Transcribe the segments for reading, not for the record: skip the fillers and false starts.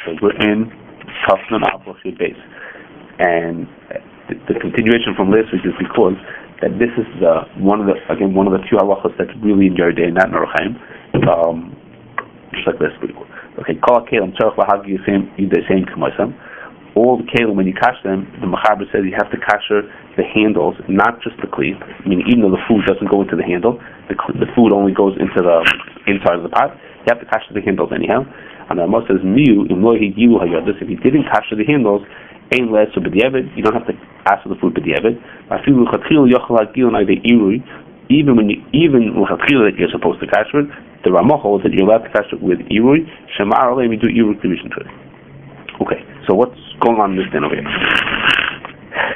So we're in Tafnan Aruch base, and the continuation from last week is because that this is one of the few halachas that's really in your day, not in Aruch, just like last week. Okay, kol kelim tzarich lahagi yisem k'moisam. All the kelim, when you kash them, the Mechaber says you have to kasher the handles, not just the kli. I mean, even though the food doesn't go into the handle, the food only goes into the inside of the pot. You have to kasher the handles anyhow. And the Rama says, "Miu imlohi gilu hayadus." If you didn't kasher the handles, ein lesu b'diavad. You don't have to ask for the food b'diavad. Afilu chatchil yochel hagil na'idei irui. Even lechatchila that you're supposed to kasher it, the Rama holds that you're allowed to kasher it with irui. Shemar alei we do irui division to it. Okay, so what's going on in this then over here?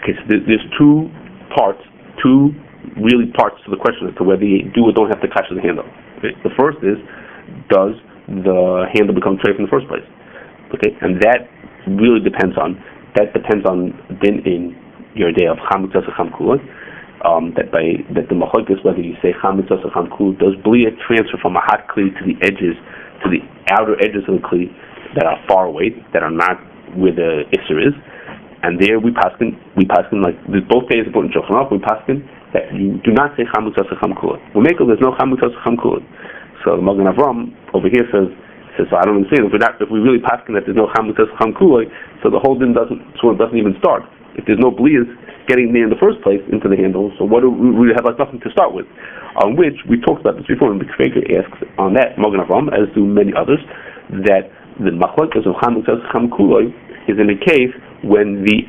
Okay, so there's two parts to the question as to whether you do or don't have to kasher the handle. Okay? The first is, does the handle become treif in the first place? Okay, and that really depends on then in your day of chametz or chamkul. That the machlokes, whether you say chametz or chamkul, does blia transfer from a hot kli to the outer edges of the kli that are far away, that are not where the Issur is, and there we paskin like both days of Shulchan Aruch, we paskin that you do not say chametz or chamkul. There's no chametz or chamkul. So the Magen Avram over here says, so I don't understand if we really paskin that there's no chametz or chamkul, so the whole din doesn't even start. If there's no blias getting there in the first place into the handle, so what do we have nothing to start with? On which we talked about this before, and the Kashering asks on that Magen Avram, as do many others, that the machlokes of chametz or chamkul is in a case when the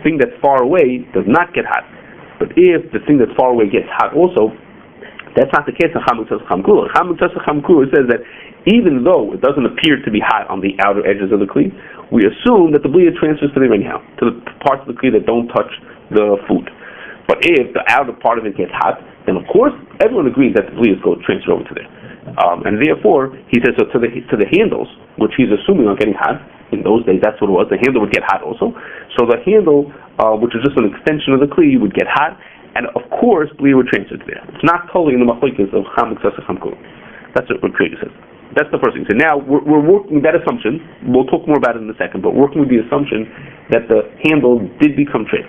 thing that's far away does not get hot. But if the thing that's far away gets hot also, that's not the case in chametz or chamkul. Chametz or chamkul says that even though it doesn't appear to be hot on the outer edges of the kli, we assume that the blia transfers to there anyhow, to the parts of the kli that don't touch the food. But if the outer part of it gets hot, then of course everyone agrees that the blia is going to transfer over to there. And therefore, he says, so to the handles, which he's assuming are getting hot, in those days that's what it was, the handle would get hot also. So the handle, which is just an extension of the kli, would get hot, and of course, blia would transfer to there. It's not totally in the machlokes of chametz or chamkul. That's what Krieg says. That's the first thing. So now we're working with that assumption. We'll talk more about it in a second, but working with the assumption that the handle did become treif.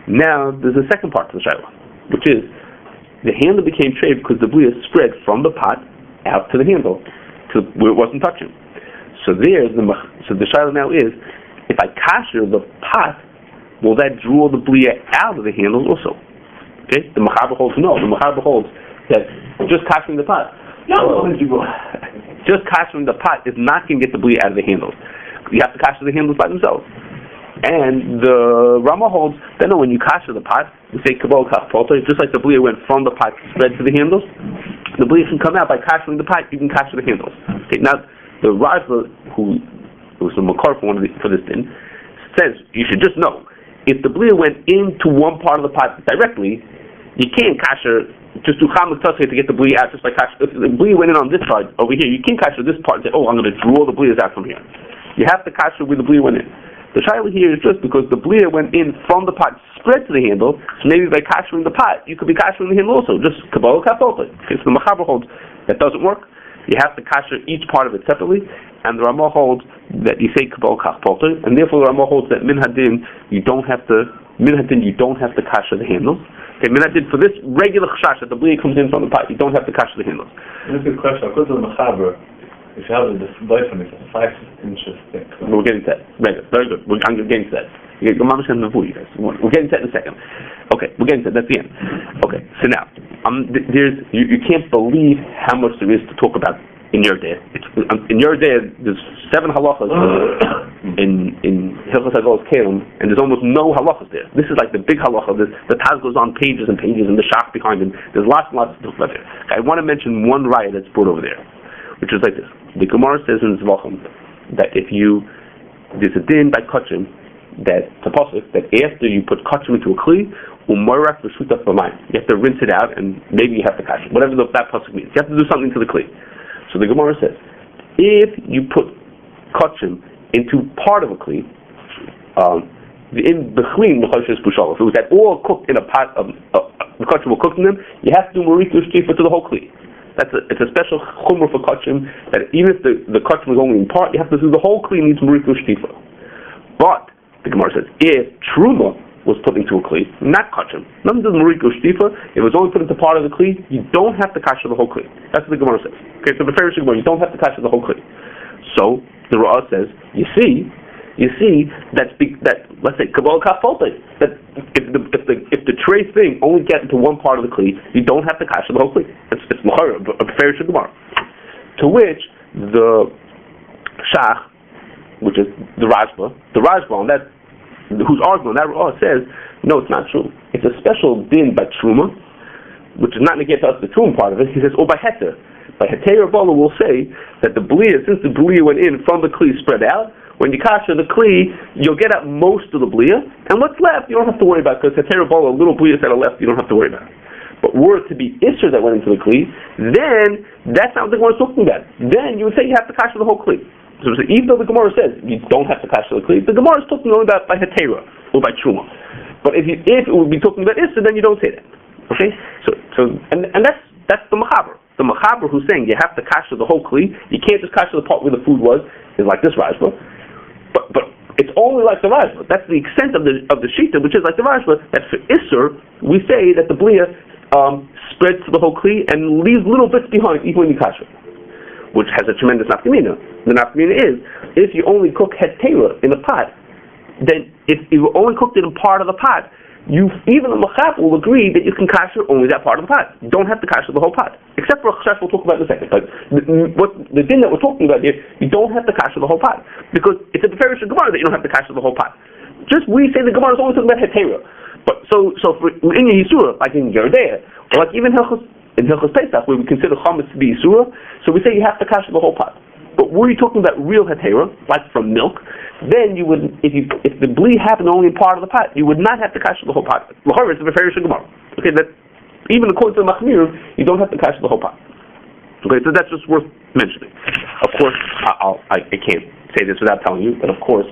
Now there's a second part to the shayla, which is the handle became treif because the blia spread from the pot out to the handle, to where it wasn't touching. So the shayla now is, if I kasher the pot, will that draw the blia out of the handle also? Okay, the Mechaber holds no. The Mechaber holds that just kashering the pot. Just kashering the pot is not going to get the blia out of the handles. You have to kasher the handles by themselves. And the Rama holds that no, when you kasher the pot, you say kabol kach polter, just like the blia went from the pot spread to the handles, the blia can come out by kashering the pot. You can kasher the handles. Okay, now the Rajva, who was the makar for this din, says you should just know if the blia went into one part of the pot directly, you can't kasher. Just do chametz to get the blia out, just like kasher. If the blia went in on this side over here, you can't kasher this part and say, oh, I'm going to draw the blias out from here. You have to kasher where the blia went in. The shayla here is just because the blia went in from the pot, spread to the handle, so maybe by kashering the pot, you could be kashering the handle also, just kabbalah kapolta. Okay, so the Mechaber holds that doesn't work. You have to kasher each part of it separately, and the Rama holds that you say kabbalah kapolta, and therefore the Rama holds that min hadin you don't have to kasher the handles. Okay, min hadin for this regular chashash that the blia comes in from the pot, you don't have to kasher the handles. That's a good question. According to the Mechaber, if you have the boyfriend, it's 5 inches thick. We're getting to that. Very good. I'm getting to that. We're getting to that in a second. Okay, we're getting to that. That's the end. Okay, so now, you can't believe how much there is to talk about in your day. In your day, there's 7 halachas in Hilchos Hagos Kelim, and there's almost no halachas there. This is like the big halacha. The Taz goes on pages and pages, and the shach behind him. There's lots and lots to talk about there. I want to mention one raya that's brought over there, which is like this. The Gemara says in Zvachim that there's a din by kachim, that it's a pasuk that after you put kachim into a kli, umorak v'shutaf b'mayim, you have to rinse it out and maybe you have to kasher, whatever that pasuk means. You have to do something to the kli. So the Gemara says, if you put kachim into part of a kli, in bechlin l'choshes bushal, if it was at all cooked in a pot of the kachim were cooked in them, you have to do marika shtifa to the whole kli. It's a special chumrah for kachim that even if the kachim is only in part, you have to do the whole kli needs mariko shtifa. But the Gemara says if truma was put into a kli, not kachim, nothing to do mariko shtifa. If it was only put into part of the kli, you don't have to kasher the whole kli. That's what the Gemara says. Okay, so the Pharisees Gemara, you don't have to kasher the whole kli. So the Ra'ah says, you see, that let's say kabbalah kafolte, that if the tray thing only gets into one part of the kli, you don't have to kasher the whole kli. It's machar, a Pharisees Gemara. To which the Shach, which is the Rajba on that, who's arguing that Ra'ah says, no, it's not true. It's a special din by truma, which is not negated to us the truma part of it. He says, or by heter. By heter Bala will say that the bliya, since the bliya went in from the kli spread out, when you kasher the kli, you'll get out most of the bliya, and what's left you don't have to worry about, because heter Bala, little bliyas that are left, you don't have to worry about. But were it to be Issur that went into the kli, then that's not what the Gemara is talking about. Then you would say you have to kasher the whole kli. So even though the Gemara says you don't have to kasher the kli, the Gemara is talking only about by hetera or by truma. But if it would be talking about Issur, then you don't say that. Okay? So that's the machaber. The machaber who's saying you have to kasher the whole kli, you can't just kasher the part where the food was, is like this Rajba. But it's only like the Rajba. That's the extent of the shita, which is like the Rajba, that for Issur, we say that the bliya spreads to the whole kli and leaves little bits behind even when you kasher, which has a tremendous nafkamina. The nafkamina is, if you only cook hetera in a pot, then if you only cooked it in part of the pot, even the machap will agree that you can kasher only that part of the pot. You don't have to kasher the whole pot. Except for a chashash we'll talk about in a second. But the din that we're talking about here, you don't have to kasher the whole pot. Because it's a very Gemara that you don't have to kasher the whole pot. Just we say the Gemara is only talking about hetera. But so for in Issur, like in Yerdea, or like even in Hilchos Pesach, where we consider chametz to be Issur, so we say you have to kasher the whole pot. But were you talking about real hetera, like from milk, then you would, if the bli happened only in part of the pot, you would not have to kasher the whole pot. L'chorah, it's a very Gemara. Okay, that even according to the Machmir, you don't have to kasher the whole pot. Okay, so that's just worth mentioning. Of course, I can't say this without telling you, but of course,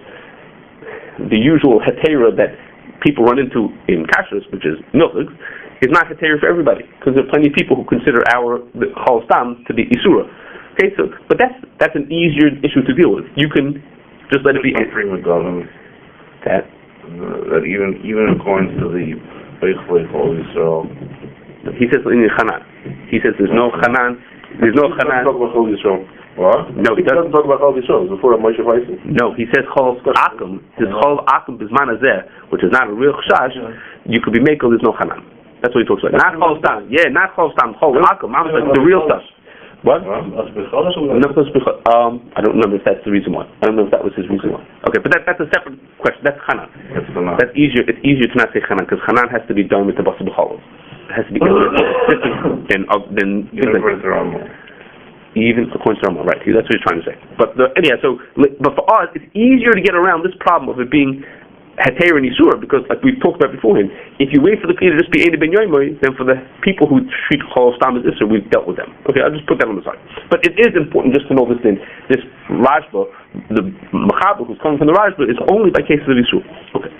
the usual hetera that people run into in Kashrus, which is milk, is not hetera for everybody, because there are plenty of people who consider the chol stam to be Issura. Okay, so but that's an easier issue to deal with. You can just let it be. That even according to the Yisrael, he says in Chanan. He says there's no Chanan. There's no Chanan. What? No, he doesn't talk about all these shows before Moshe Weissman. No, he says chol akum. This chol akum bisman hazeh, which is not a real chash. You could be makel. There's no Chanan. That's what he talks about. Not chol stam. Yeah, not chol stam. Chol akum. The real stuff. What? I don't remember if that's the reason why. I don't know if that was his reason why. Okay, but that's a separate question. That's Chanan. That's easier. It's easier to not say Chanan because Chanan has to be done with the Basa B'Cholos. It has to be different than even according to Rama, right? That's what he's trying to say. But but for us, it's easier to get around this problem of it being Heter and Issur, because like we've talked about beforehand, if you wait for the kli to just be Eid ben Yoimoy, then for the people who treat Chol Stam as Issur, we've dealt with them. Okay, I'll just put that on the side. But it is important just to know this thing. This Rajba, the Machaber who's coming from the Rajba, is only by cases of Issur. Okay.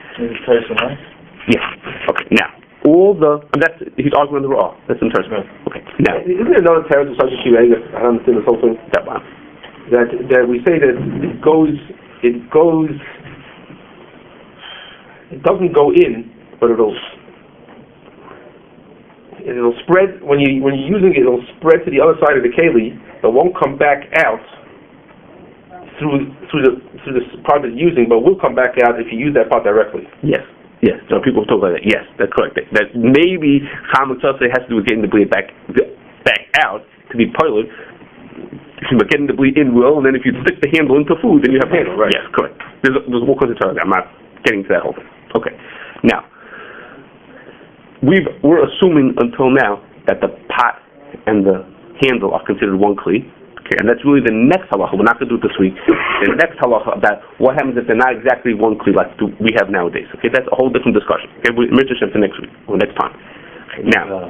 Yeah. Okay. Now, he's arguing the Ra'ah. That's interesting. Okay. Now, isn't there another terrible subject here? I don't understand this whole thing. That one. That we say that it doesn't go in, but it'll spread when you're using it. It'll spread to the other side of the keli. It won't come back out through the part that you're using, but will come back out if you use that part directly. Yes. So people talk about that. Yes, that's correct. That maybe chametz has to do with getting the bleed back out to be pilot. But getting the bleed in will, and then if you stick the handle into food, then you have handle. Right? Yes, correct. There's all kinds of terms. I'm not getting to that whole thing. Okay. Now, we're assuming until now that the pot and the handle are considered one kli. Okay, and that's really the next halacha. We're not going to do it this week. The next halacha about what happens if they're not exactly one kli like we have nowadays. Okay, that's a whole different discussion. Okay, we're interested for next week or next time. Okay, now,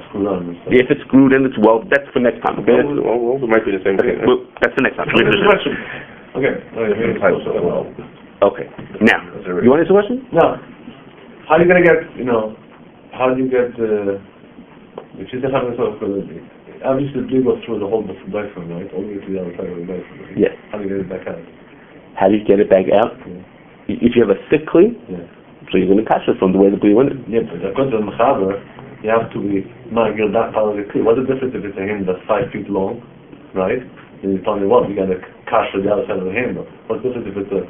if it's screwed in, it's that's for next time. Okay, it might be the same thing. Well, that's the next time. Okay. Okay. Now, you want to answer a question? No. How are you going to get, how do you get, if she's going to have herself for obviously the blue goes through the whole diaphragm, right? All the way to the other side of the diaphragm. Yes. How do you get it back out? How do you get it back out? Yeah. If you have a thick kli, so you're going to catch it from the way the kli went in. Yeah, but according to the Mechaber, you have to be magir that part of the kli. What's the difference if it's a handle that's 5 feet long, right? And you tell me what, you got to cash the other side of the handle. What's the difference if it's a,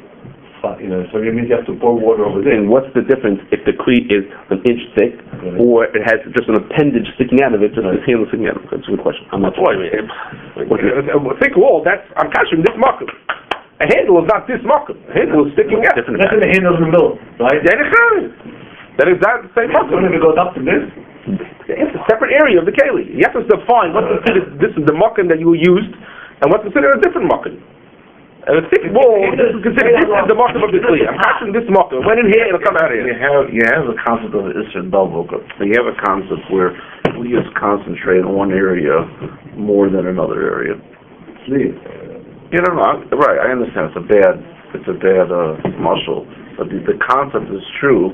so it means you have to pour water over there. And what's the difference if the kli is an inch thick, or it has just an appendage sticking out of it, just this handle sticking out of it? That's a good question. I'm not sure. Thick wall, I'm catching this marker. A handle is not this marker. A handle is sticking out. That's in the handle in the middle, right? That is that the same marker. When it goes up to this, it's a separate area of the keli. You have to define what's considered this is the marker that you used, and what's considered a different marker. And a thick wall, this is considered this is the marker of the kli. I'm catching this marker. It went in here, it'll come out here. You have the concept of Issur double. So you have a concept where we just concentrate on one area more than another area. You know, right? I understand it's a bad muscle, but the concept is true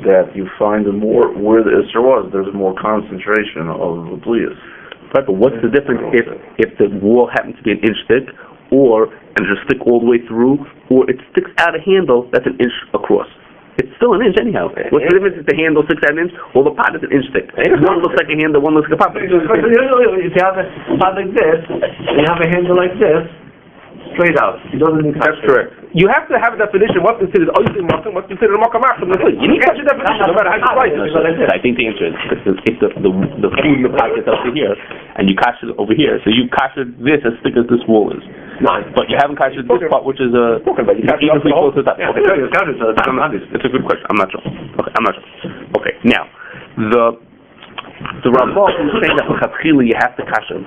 that you find the more where the Issur was, there's more concentration of the blias. Right, but what's the difference if the wall happens to be an inch thick, or and just stick all the way through, or it sticks out a handle that's an inch across? It's still an inch anyhow. What's the difference if the handle sticks out an inch? Well, the pot is an inch thick. One looks like a handle, one looks like a pot. if you have a pot like this, and you have a handle like this, straight out. It doesn't need. That's correct. You have to have a definition. What's considered oisim marker? What's considered a marker from the kli? You need such a definition, no matter how you write it. I think the answer is if the food in the pot gets up to here, and you cash it over here, so you cash it this as thick as this wall is. But you haven't cashed this part, which is even if we close it up. Okay. It's a good question. I'm not sure. Okay. Now, the Ramah who's saying that l'chatchila you have to cash it.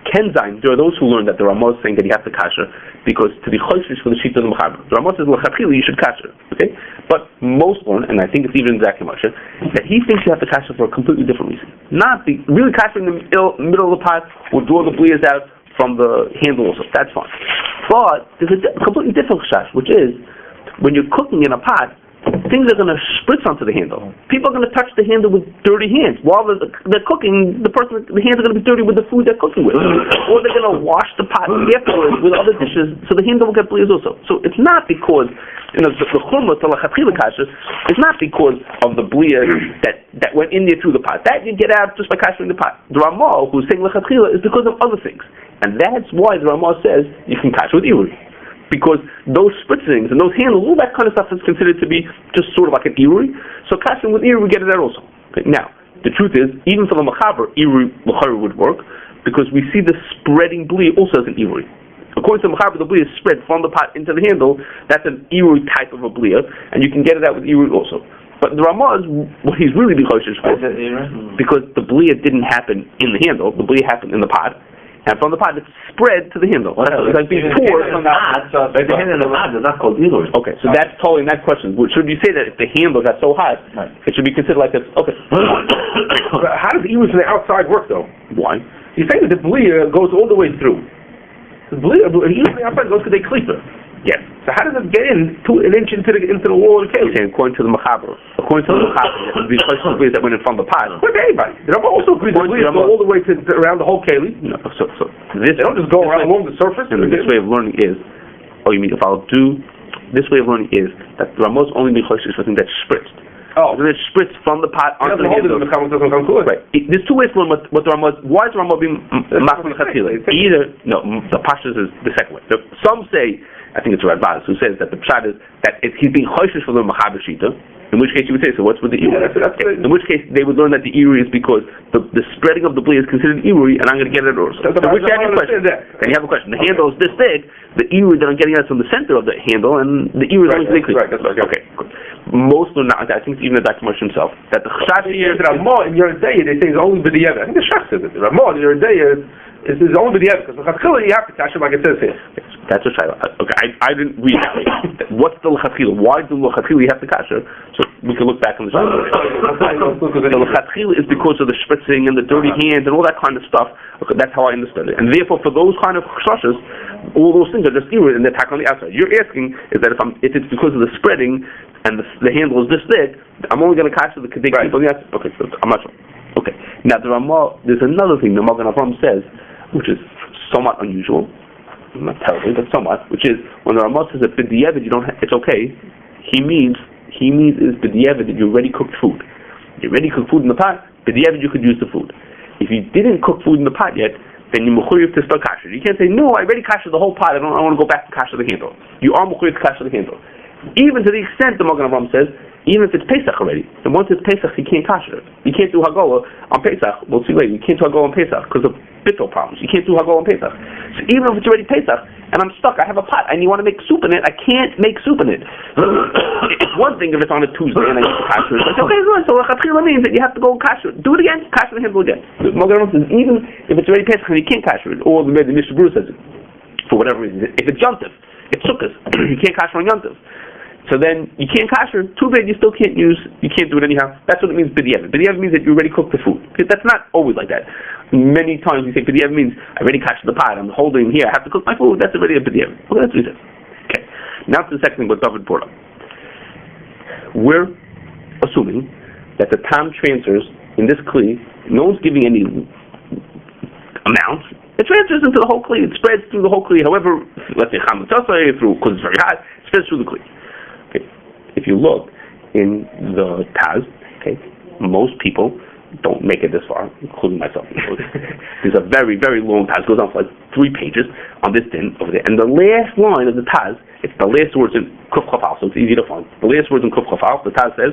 Kenzain, there are those who learn that the Ramah is saying that you have to kasher because to be choishish for the sheet of the Mechaber. The Ramah says l'chatchila you should kasher. Okay, but most learn, and I think it's even exactly Moshe, that he thinks you have to kasher for a completely different reason. Not the really kashering in the middle of the pot will draw the blias out from the handle also. That's fine. But there's a completely different chash, which is when you're cooking in a pot, things are going to spritz onto the handle. People are going to touch the handle with dirty hands. While they're cooking, the hands are going to be dirty with the food they're cooking with. Or they're going to wash the pot afterwards with other dishes, so the handle will get blias also. So it's not because, the chumrah to l'chatchila kasher is not because of the blias that went in there through the pot. That you get out just by kashering the pot. The Ramah, who's saying l'chatchila, is because of other things. And that's why the Ramah says you can kasher with Issur. Because those spritzings and those handles, all that kind of stuff is considered to be just sort of like an Issur. So kashering with Issur, we get it there also. Okay, now, the truth is, even for the Mechaber, Issur would work, because we see the spreading bli also as an Issur. According to the Mechaber, the bli is spread from the pot into the handle. That's an Issur type of a bli, and you can get it out with Issur also. But the Ramah is what he's really choshesh for, because the bli didn't happen in the handle, the bli happened in the pot. And from the pot, it's spread to the handle. It's like being poured from the pot. The handle in the pot is not called Issur. Okay, so that's totally that question. Should you say that if the handle got so hot, it should be considered like this? Okay. How does Issur from the outside work, though? Why? You're saying that the blia goes all the way through. The blia, Issur from the outside goes to the klipa. Yes. So how does it get in an inch into the wall of the cave? According to the Mechaber, it would be the that went in front of the pot. According to anybody. The Ramah also agrees that the go all the way to around the whole keli. No, so this, they don't just go around along the surface. And this way of learning is, you mean to follow do? This way of learning is that the Ramah is only being choishish for things that's spritzed. When it's spritzed from the pot onto the handle. Right. There's two ways to learn what the Ramah. Why is the Ramah being machmir l'chatchila? Either the pashtus is the second way. Some say, I think it's Radbaz who says that the pshat is that he's being choishish for the Mechaber shita. In which case you would say, so what's with the Issur? In which case they would learn that the Issur is because the spreading of the bli is considered Issur, and I'm going to get it also. So which you have a question. Then you have a question. The handle is this big. The Issur that I'm getting out is from the center of the handle, and the Issur is only this big. Right. That's right. Okay. Good. Most are not. I think it's even the Dr. Moshe himself that the chashash here. Ramah in your day they say it's only b'diavad. I think the Shach says it. Ramah in your day is only b'diavad because the l'chatchila you have to cash it like it says here. That's a shayla. Okay, I didn't read that. What's the l'chatchila? Why do l'chatchila you have to cash it? So we can look back on the shayla. The l'chatchila is because of the spritzing and the dirty hands and all that kind of stuff. Okay, that's how I understood it. And therefore, for those kind of chashas, all those things are just Issur and they're tacked on the outside. You're asking is that if it's because of the spreading and the handle is this thick, I'm only going to cash the kedek on the outside. Okay, so I'm not sure. Okay. Now there's another thing the Magen Avraham says, which is somewhat unusual, not terribly, but somewhat, which is when the Ramah says that b'diavad it's okay. He means is b'diavad that you already cooked food. You already cooked food in the pot. B'diavad you could use the food. If you didn't cook food in the pot yet, then you're mechuyev to start kasher. You can't say, no, I already kasher the whole pot. I want to go back to kasher the handle. You are mechuyev to kasher the handle. Even to the extent the Magen Avraham says, even if it's Pesach already, and once it's Pesach, you can't kasher it. You can't do Hagolah on Pesach. We'll see later. You can't do Hagolah on Pesach because of bittul problems. You can't do Hagolah on Pesach. So even if it's already Pesach, and I'm stuck, I have a pot, and you want to make soup in it, I can't make soup in it. It's one thing if it's on a Tuesday and I get to kasher it. It's like, okay, so Lechatchila means that you have to go kasher it. Do it again, kasher the handle again. The Magen Avraham says, even if it's already Pesach and you can't kasher it, or the Mishnah Berurah says it, for whatever reason, if it's Yom Tov, it's Sukkot, you can't kasher on Yom Tov. So then you can't kasher, too bad you still can't you can't do it anyhow. That's what it means b'diavad. B'diavad means that you already cooked the food. Because that's not always like that. Many times we say b'diavad means I already kashed the pot, I'm holding here, I have to cook my food, that's already a b'diavad. Well, that's what he said. Okay. Now to the second thing what David brought up. We're assuming that the time transfers in this kli, no one's giving any amount. It transfers into the whole kli, it spreads through the whole kli. However, let's say chamatzasai through, because it's very hot, it spreads through the kli. Okay. If you look in the Taz, okay, most people don't make it this far, including myself. There's a very, very long Taz, goes on for like 3 pages on this din over there. And the last line of the Taz, it's the last words in Kuf Chafal, so it's easy to find. The last words in Kuf Chafal, the Taz says,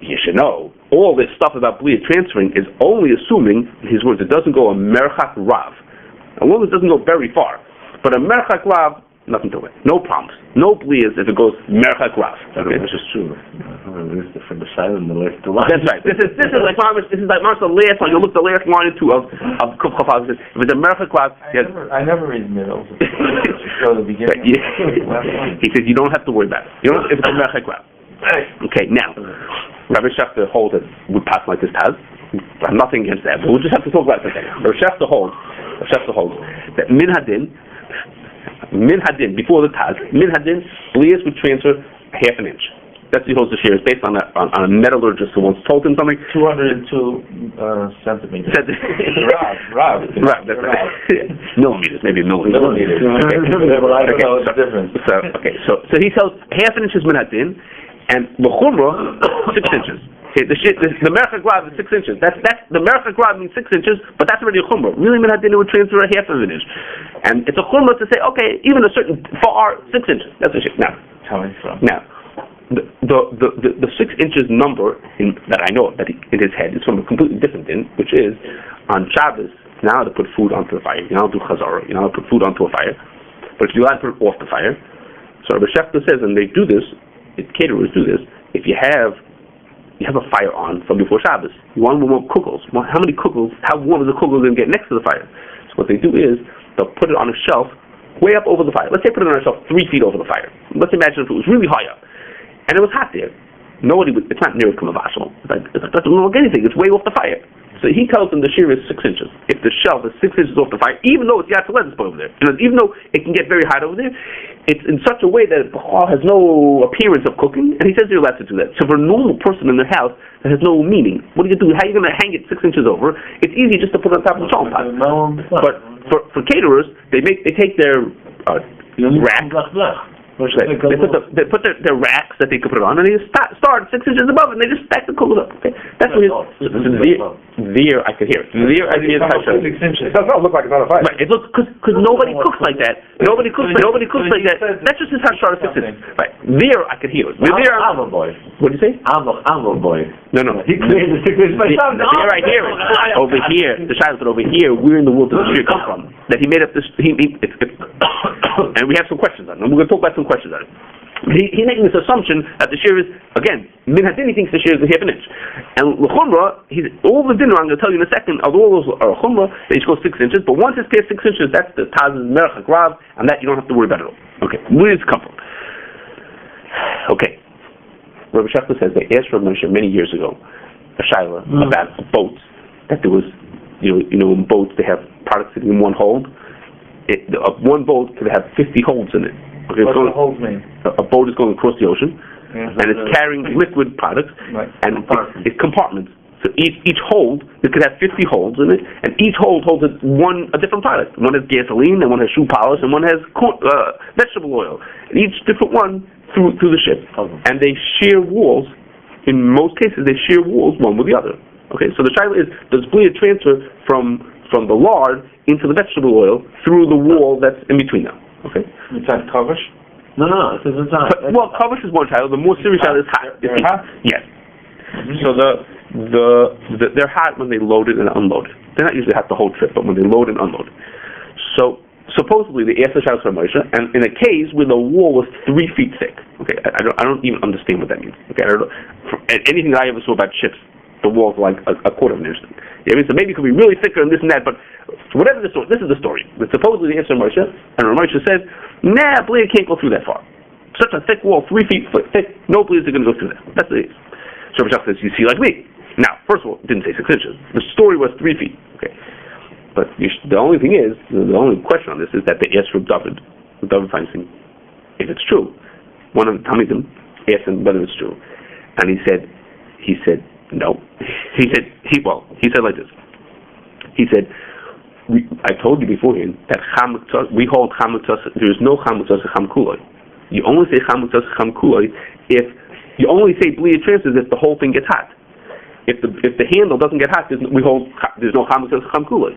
you should know, all this stuff about Blia transferring is only assuming, in his words, it doesn't go a Merchak Rav. A woman doesn't go very far, but a Merchak Rav, nothing to it. No problems. No blias if it goes merchak rav. Okay, this is true. From the side and the last line. That's right. This is like the last one. You look the last line or two of Kuf Chafal. If it's a merchak rav, I never read middles. Go to the beginning. He says you don't have to worry about it. You don't if it's a merchak rav. Okay, now Rabbi Shefter holds that would pass like this Taz. I have nothing against that, but we'll just have to talk about it for a second. Rabbi Shefter holds that min hadin, before the Taz, min hadin, blias would transfer half an inch. That's what he holds the share. It's based on a metallurgist who once told him something. 202 centimeters. Rav. That's right. Millimeters, maybe millimeters. Okay. Well, I don't know the difference. So he tells half an inch is min hadin, and l'chumra 6 inches. Okay, the merchak rav is 6 inches. That's the merchak rav means 6 inches, but that's already a chumrah. Really, min hadin would transfer a half of an inch, and it's a chumrah to say, okay, even a certain far 6 inches. That's a shit. Now, the 6 inches number that I know that in his head is from a completely different din, which is on Shabbos. Now to put food onto the fire. You're not to do chazara. You're not to put food onto a fire, but you're allowed to put it off the fire. So Rabbi Shefter says, and they do this. Caterers do this. If you have a fire on from before Shabbos. You want more kugels. How many kugels? How warm is the kugel going to get next to the fire? So what they do is they'll put it on a shelf way up over the fire. Let's say put it on a shelf 3 feet over the fire. Let's imagine if it was really high up and it was hot there. It's not near a kamavashal. It doesn't look anything. It's way off the fire. So he tells them the shear is 6 inches. If the shelf is 6 inches off the fire, even though it's Yatzaledis over there, even though it can get very hot over there, it's in such a way that it has no appearance of cooking, and he says you're allowed to do that. So for a normal person in their house, that has no meaning. What do you do? How are you going to hang it 6 inches over? It's easy just to put it on top of the salt pot. But for caterers, they take their rack. They put their racks that they could put it on, and they just start 6 inches above, and they just stack the coals up. Okay? That's what there I could hear it. There I could hear the 6 It inches. does not look like it's on a fire. Right. It looks because nobody cooks like that. Nobody cooks like that. That's just his hashara 6 inches. Right. There I could hear it. I'm a boy. What did you say? I'm a boy. No. He created the 6 inches. There I hear it. Over here, the child said over here, where in the world does the shear come from? That he made up this. And we have some questions on it. And we're going to talk about some questions on it. He's making this assumption that the shear is, again, min hadin, he thinks the shear is a half an inch. And l'chumra, all the dinner I'm going to tell you in a second, although all those are chumra, they each go 6 inches, but once it's past 6 inches, that's the Taz's merchak rav, and that you don't have to worry about at all. Okay, where does it come from? Okay, Rabbi Shefter says they asked Rabbi Moshe many years ago a shaila about boats, that there was, in boats they have products sitting in one hold. One boat could have 50 holds in it. Okay, what do the holes mean? A boat is going across the ocean, and it's carrying liquid products, and it's compartments. So each hold, it could have 50 holds in it, and each hold holds a different product. One has gasoline, and one has shoe polish, and one has vegetable oil. And each different one through the ship. And they share walls. In most cases, they share walls one with the other. Okay, so the shaila is, does blia transfer from the lard into the vegetable oil through the wall that's in between them? Okay. It's not covered? No, it isn't that. Well, coverage is one shaila. The more serious shaila is hot. They're hot? Yes. So they're hot when they load it and unload it. They're not usually hot the whole trip, but when they load and unload. So supposedly they asked the Shabbos for Moshe, and in a case where the wall was 3 feet thick. Okay, I don't even understand what that means. Okay, I don't know. Anything that I ever saw about ships, the walls were like a quarter of an inch thick. Yeah, I mean, so maybe it could be really thicker and this and that, but whatever the story, this is the story. But supposedly they asked for Moshe, and Moshe said, "Nah, Blia can't go through that far. Such a thick wall, 3 feet thick, no Blias are going to go through that." That's the So Rabbi says, "You see like me." Now, first of all, it didn't say 6 inches. The story was 3 feet. Okay, but the only thing is, the only question on this is that they asked Reb David Feinstein if it's true. One of the Talmidim asked him whether it's true, and he said no. He said like this. He said, I told you beforehand that we hold chamutzas. There is no chamutzas cham kuloi. You only say chamutzas cham kuloi if you only say blia transfers if the whole thing gets hot. If the handle doesn't get hot, there's no chamutzas cham kuloi.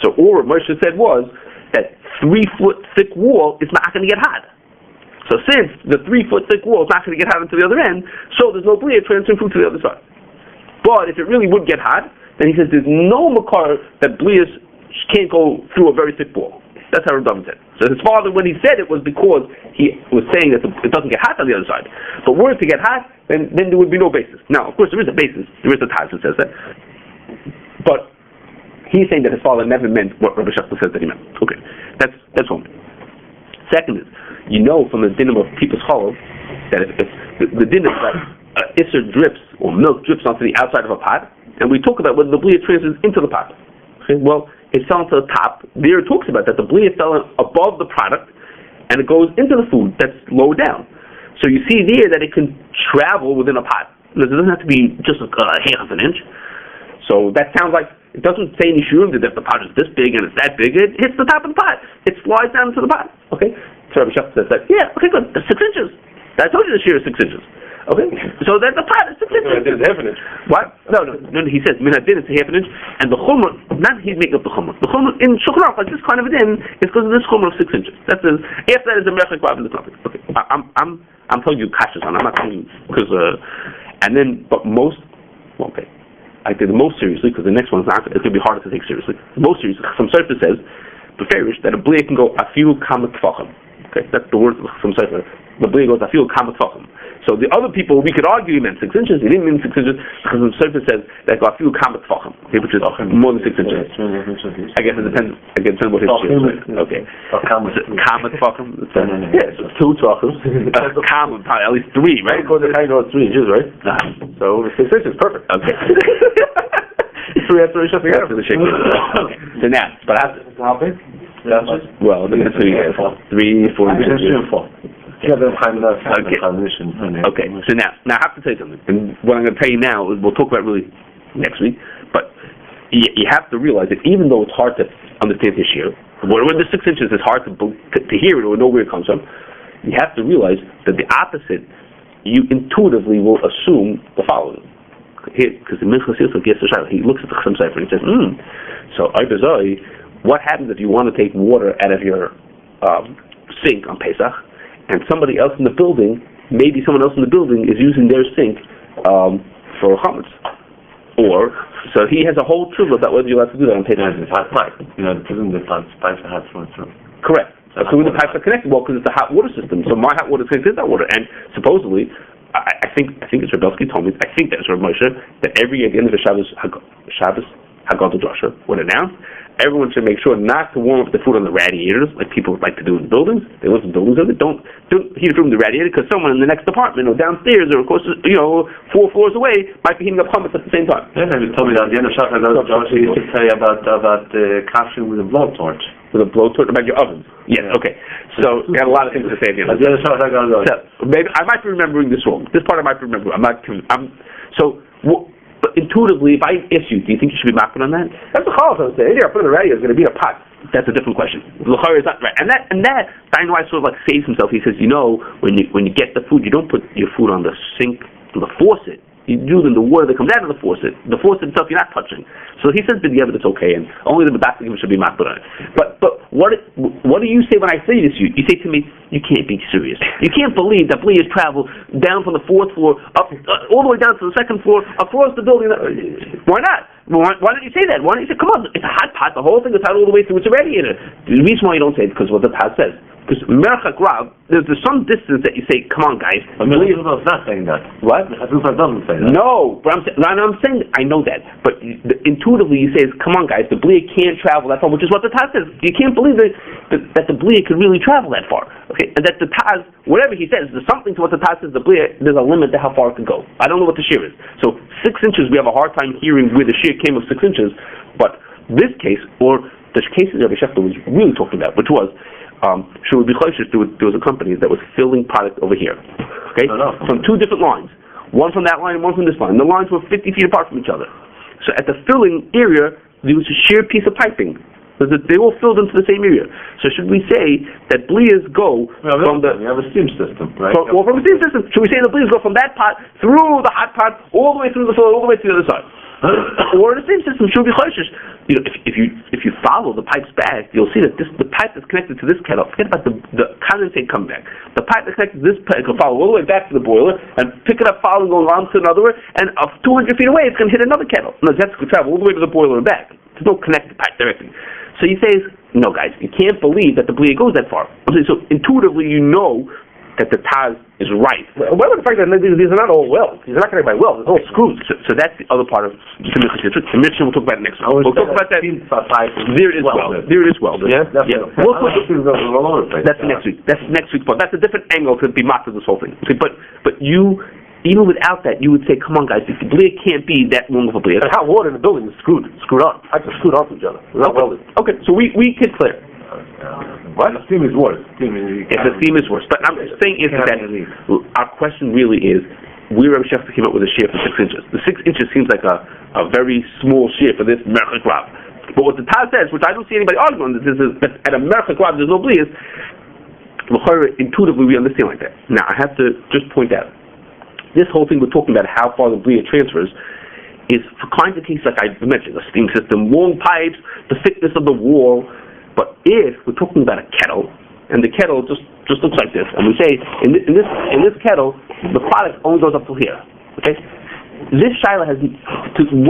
So all Moshe said was that 3 foot thick wall is not going to get hot. So since the 3 foot thick wall is not going to get hot into the other end, so there's no blia transferring food to the other side. But if it really would get hot, then he says there's no makar that blias can't go through a very thick wall. That's how Reb said. So his father, when he said it, was because he was saying that it doesn't get hot on the other side. But were it to get hot, then there would be no basis. Now, of course, there is a basis. There is a Taz that says that. But he's saying that his father never meant what Rabbi Shachta says that he meant. Okay, that's one. Second is, you know from the dinim of people's hollow that if the dinim is that Issur drips or milk drips onto the outside of a pot, and we talk about whether the blia transfers into the pot. Okay, well, it fell to the top. There it talks about that the blia fell above the product, and it goes into the food that's low down. So you see there that it can travel within a pot. It doesn't have to be just a half an inch. So that sounds like, it doesn't say any shurim that if the pot is this big and it's that big, it hits the top of the pot. It slides down into the pot. Okay? So Rabbi Shachar says that, yeah, okay, good, that's 6 inches. I told you the shear is 6 inches. Okay? So that the pot is 6 inches. It's half an inch. What? No, he says, minadin is a half an inch, and the chumrah, not he's making up the chumrah. The chumrah in Shulchan, like this kind of a din, is because of this chumrah of 6 inches. After that is the merchik bab in the topic. Okay, I'm telling you Kashrus, I'm not telling you, because, but most, okay, I take the most seriously, because the next one's not, it's going to be harder to take seriously. The most seriously, some Sefer says, beferish, that a blia can go afilu kamat tfachim. Okay, that's the word from Sefer. The blia goes afilu kamat tfachim. So the other people, we could argue he meant 6 inches, he didn't mean 6 inches, because the Sefer says that go afilu kamat tfachim, okay, which is more than 6 inches. I guess it depends what his shir is. Okay. Kamat tfachim. Yeah, so 2 tfachim. Kamat, at least 3, right? Because the kind of 3 inches, right? So 6 inches, perfect. Okay. 3 after each other. Okay. So now, but how big? Well, the next 3, 4 inches. Yeah, Okay. So now I have to tell you something, and what I'm going to tell you now is we'll talk about really next week. But you have to realize that even though it's hard to understand his shear, when the 6 inches is hard to hear it or know where it comes from, you have to realize that the opposite, you intuitively will assume the following. Because the Minchas Yosef gets the shayla, he looks at the Chasam Sefer and he says, So what happens if you want to take water out of your sink on Pesach, and somebody else in the building, maybe someone else in the building is using their sink for chametz, so he has a whole truth about whether you're allowed to do that on Pesach. It's hot pipe. The pipes are hot through and through. Correct. So the pipes are connected, well, because it's a hot water system. So my hot water is connected to that water, and supposedly, I think it's Rebelski told me. I think that's Reb Moshe that every year at the end of the Shabbos Haggadah Drasha would announce everyone should make sure not to warm up the food on the radiators like people would like to do in buildings. They live in buildings, don't heat it from the radiator because someone in the next apartment or downstairs or of course 4 floors away might be heating up hummus at the same time. Yeah, you told me that at the end of Shabbos he used to tell you about Kashering with a blowtorch. With a blowtorch about your ovens. Yes, okay. So you had a lot of things to say at the end. So maybe I might be remembering this wrong. This part I might be remembering. But intuitively, if I ask you, do you think you should be makbid on that? That's the Challah saying. Anything I put in the radio is going to be in a pot. That's a different question. L'chara is not right, and that Daniel Weiss sort of like saves himself. He says, when you get the food, you don't put your food on the sink, on the faucet. You do it in the water that comes out of the faucet. The faucet itself, you're not touching. So he says that it's okay, and only the Medakim should be makbid on it. But what do you say when I say this to you? You say to me, you can't be serious. You can't believe that Bli has traveled down from the 4th floor, up all the way down to the 2nd floor, across the building. Why not? Why don't you say that? Why don't you say, come on, it's a hot pot, the whole thing is hot all the way through its radiator. The reason why you don't say it is because what the pot says. Because Merchak Rav, there's some distance that you say, come on, guys. But Mechatzil's not saying that. What? Mechatzil's doesn't say that. No, but I'm saying, I know that. But intuitively you say, come on, guys, the Blia can't travel that far, which is what the Taz says. You can't believe that the Blia could really travel that far. Okay? And that the Taz, whatever he says, there's something to what the Taz says, the Blia, there's a limit to how far it can go. I don't know what the shear is. So 6 inches, we have a hard time hearing where the shear came of 6 inches, but this case, or the cases Rabbi Shechter was really talking about, which was, there was a company that was filling product over here, okay, from 2 different lines, one from that line and one from this line. The lines were 50 feet apart from each other. So at the filling area, there was a sheer piece of piping. So that they all filled into the same area. So should we say that Blias go from the... We have a steam system, right? From a steam system. Should we say the Blias go from that pot, through the hot pot, all the way through the floor, all the way to the other side? Or in the same system, should be choishes. If you follow the pipes back, you'll see that the pipe that's connected to this kettle. Forget about the condensate coming back. The pipe that's connected to this pipe can follow all the way back to the boiler and pick it up, following going on to another way, and 200 feet away, it's going to hit another kettle. No, that's going to travel all the way to the boiler and back. There's no connected pipe directly. So he says, no, guys, you can't believe that the Blia goes that far. So intuitively, you know that the Taz is right. Well, what about the fact that these are not all welds? These are not connected by welds. It's all screws. So that's the other part of the Mishnah. We'll talk about it next week. We'll talk about that. There it is well. There it is well. Yeah? Yeah. That's next week. That's next week's part. That's a different angle to be mocked of this whole thing. Okay, but you, even without that, you would say, come on, guys, the Blia can't be that long of a Blia. And hot water in the building is screwed on. I can screw it onto each other. It's not welded. Okay, so we could clear. What? The steam is worse. If the steam is worse. But I'm saying is that our question really is, where Rabbi Shechter came up with a shear for 6 inches. The 6 inches seems like a very small shear for this Merchak Rav. But what the Taz says, which I don't see anybody arguing, that at a Merchak Rav there's no Blias, intuitively we understand like that. Now, I have to just point out, this whole thing we're talking about, how far the Blia transfers, is for kinds of cases like I mentioned, a steam system, long pipes, the thickness of the wall. But if we're talking about a kettle, and the kettle just looks like this, and we say in this kettle the product only goes up to here, okay? This shiloh has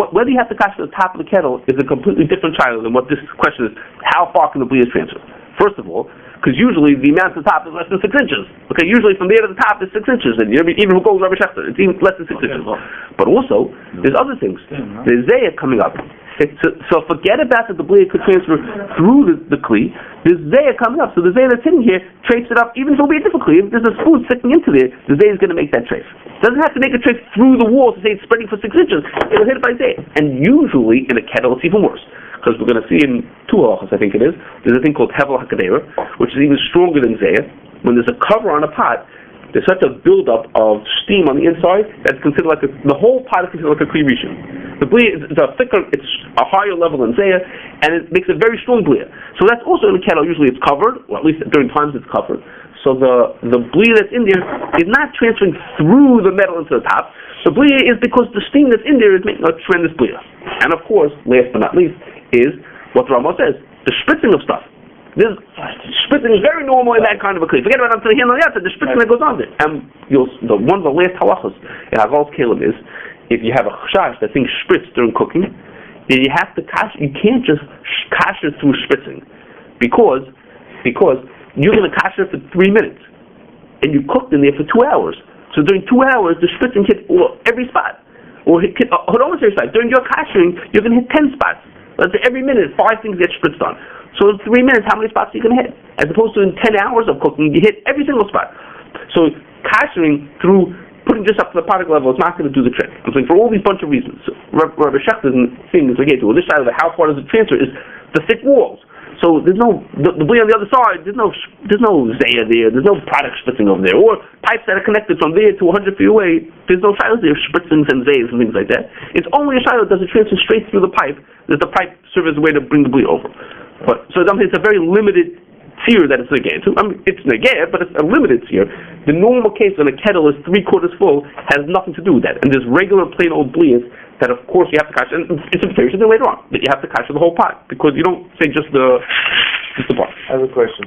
whether you have to catch the top of the kettle is a completely different shiloh than what this question is. How far can the Blia transfer? First of all, because usually the amount at the top is less than 6 inches. Okay, usually from there to the top is 6 inches, and even if it goes Rabbi Shechter, it's even less than 6 inches. But also, there's other things. There's Zayah coming up. So forget about that the Blia could transfer through the Kli. There's Zayah coming up. So the Zayah that's sitting here trace it up, even if it'll be a different Kli. If there's a spoon sticking into there, the Zayah is going to make that trace. It doesn't have to make a trace through the wall to say it's spreading for 6 inches. It'll hit it by Zayah. And usually in a kettle it's even worse. Because we're going to see in 2 halachas, I think it is, there's a thing called Hevel HaKadera, which is even stronger than Zayah. When there's a cover on a pot, there's such a buildup of steam on the inside that's considered like the whole pot is considered like a Kli Rishon. The Blia is it's a higher level than Zayah, and it makes a very strong Blia. So that's also in a kettle. Usually it's covered, or at least during times it's covered. So the Blia that's in there is not transferring through the metal into the top. The Blia is because the steam that's in there is making a tremendous Blia. And of course, last but not least, is what the Ramah says, the spritzing of stuff. This spritzing is very normal in that kind of a Kli. Forget about until the hand on the outside, the spritzing that goes on there. And one of the last halachas in Hagal's Kalim is, if you have a chash that things spritz during cooking, then you have to you can't just kasher through spritzing, because you're going to kasher for 3 minutes, and you cooked in there for 2 hours. So during 2 hours, the spritzing hit every spot, or hit almost every spot. During your kashering, you're going to hit 10 spots. Let's say every minute 5 things get spritzed on. So in 3 minutes, how many spots are you going to hit? As opposed to in 10 hours of cooking, you hit every single spot. So kashering through putting this up to the product level is not going to do the trick. I'm saying for all these bunch of reasons. So Rabbi Shechter's thing is like, well, this side of it, how far does it transfer, is the thick walls. So there's no the bli on the other side. There's no zaya there. There's no product spritzing over there, or pipes that are connected from there to 100 feet away. There's no shilas there, spritzings and zayas and things like that. It's only a shilas does it transfer straight through the pipe. That the pipe serves as a way to bring the bli over. But so it's a very limited sear that it's negay. So, it's negay, but it's a limited sear. The normal case when a kettle is 3/4 full has nothing to do with that. And there's regular plain old blias that of course you have to kasher, and it's a period later on that you have to kasher the whole pot because you don't say just the part. I have a question.